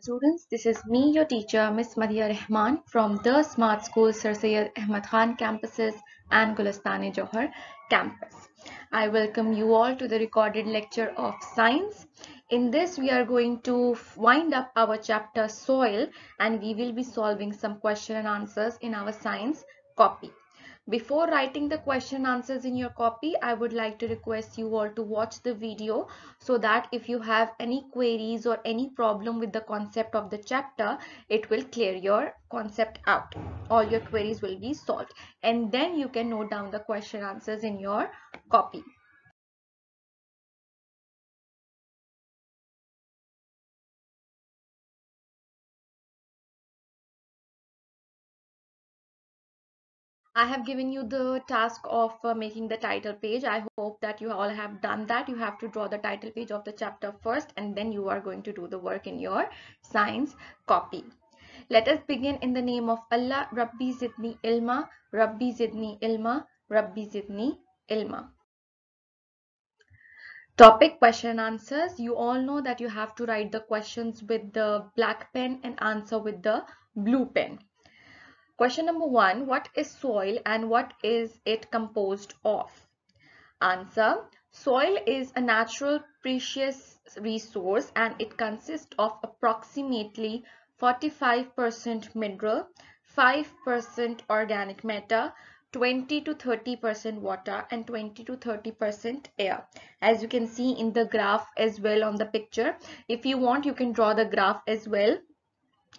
Students, this is me, your teacher, Miss Madia Rahman from the Smart School Sir Syed Ahmad Khan campuses and Gulistani Johar campus. I welcome you all to the recorded lecture of science. In this, we are going to wind up our chapter soil and we will be solving some question and answers in our science copy. Before writing the question answers in your copy, I would like to request you all to watch the video so that if you have any queries or any problem with the concept of the chapter, it will clear your concept out. All your queries will be solved and then you can note down the question answers in your copy. I have given you the task of making the title page. I hope that you all have done that. You have to draw the title page of the chapter first and then you are going to do the work in your science copy. Let us begin in the name of Allah. Rabbi Zidni Ilma, Rabbi Zidni Ilma, Rabbi Zidni Ilma. Topic question and answers. You all know that you have to write the questions with the black pen and answer with the blue pen. Question number 1. What is soil and what is it composed of? Answer. Soil is a natural precious resource and it consists of approximately 45% mineral, 5% organic matter, 20 to 30% water and 20 to 30% air. As you can see in the graph as well on the picture. If you want, you can draw the graph as well.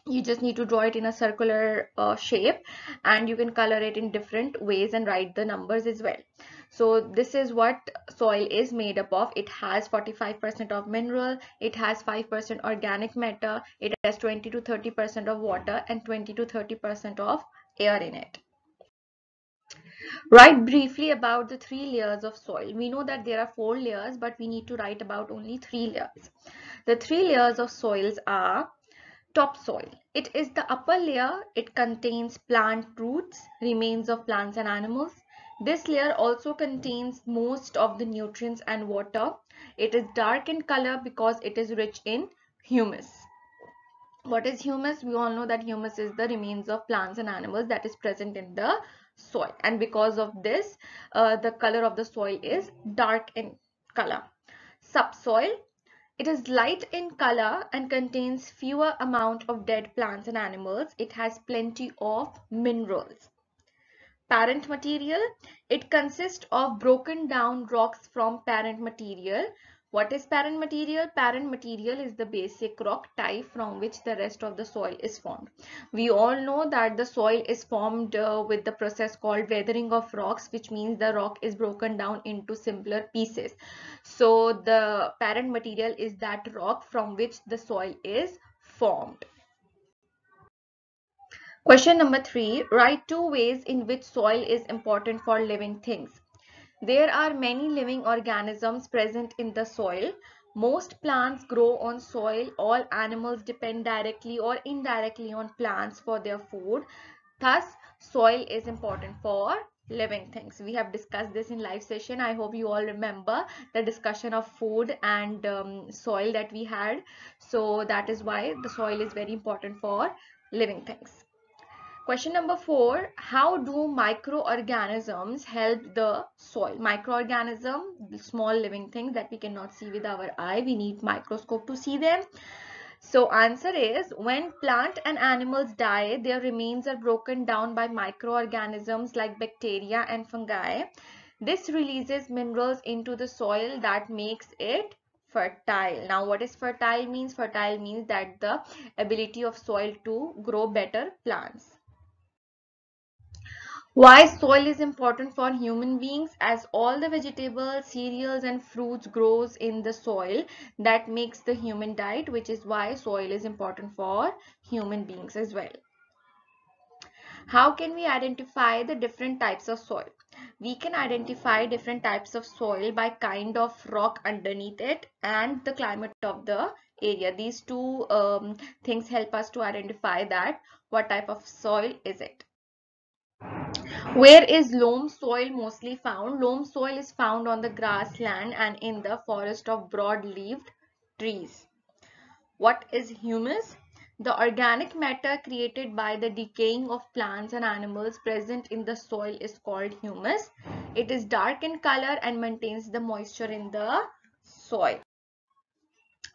You just need to draw it in a circular shape and you can color it in different ways and write the numbers as well. So this is what soil is made up of. It has 45% of mineral, it has 5% organic matter, it has 20 to 30% of water and 20 to 30% of air in it. Write briefly about the 3 layers of soil. We know that there are 4 layers, but we need to write about only 3 layers. The 3 layers of soils are topsoil. It is the upper layer. It contains plant roots, remains of plants and animals. This layer also contains most of the nutrients and water. It is dark in color because it is rich in humus. What is humus? We all know that humus is the remains of plants and animals that is present in the soil, and because of this the color of the soil is dark in color. Subsoil. It is light in color and contains fewer amount of dead plants and animals. It has plenty of minerals. Parent material. It consists of broken down rocks from parent material. What is parent material? Parent material is the basic rock type from which the rest of the soil is formed. We all know that the soil is formed with the process called weathering of rocks, which means the rock is broken down into simpler pieces. So the parent material is that rock from which the soil is formed. Question number 3. Write 2 ways in which soil is important for living things. There are many living organisms present in the soil. Most plants grow on soil. All animals depend directly or indirectly on plants for their food. Thus, soil is important for living things. We have discussed this in live session. I hope you all remember the discussion of food and soil that we had. So that is why the soil is very important for living things. Question number 4. How do microorganisms help the soil? Microorganism, small living things that we cannot see with our eye. We need microscope to see them. So answer is, when plant and animals die, their remains are broken down by microorganisms like bacteria and fungi. This releases minerals into the soil that makes it fertile. Now what is fertile means? Fertile means that the ability of soil to grow better plants. Why soil is important for human beings? As all the vegetables, cereals and fruits grows in the soil, that makes the human diet, which is why soil is important for human beings as well. How can we identify the different types of soil? We can identify different types of soil by kind of rock underneath it and the climate of the area. These two things help us to identify that what type of soil is it. Where is loam soil mostly found? Loam soil is found on the grassland and in the forest of broad-leaved trees. What is humus? The organic matter created by the decaying of plants and animals present in the soil is called humus. It is dark in color and maintains the moisture in the soil.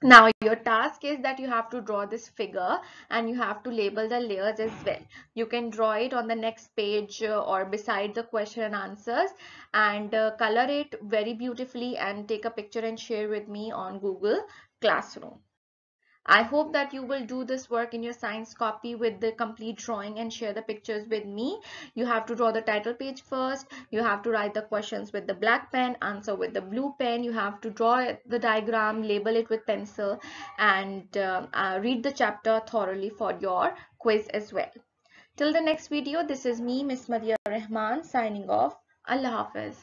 Now your task is that you have to draw this figure and you have to label the layers as well. You can draw it on the next page or beside the question and answers, and color it very beautifully and take a picture and share with me on Google Classroom. I hope that you will do this work in your science copy with the complete drawing and share the pictures with me. You have to draw the title page first. You have to write the questions with the black pen, answer with the blue pen. You have to draw the diagram, label it with pencil, and read the chapter thoroughly for your quiz as well. Till the next video, this is me, Miss Madia Rahman, signing off. Allah Hafiz.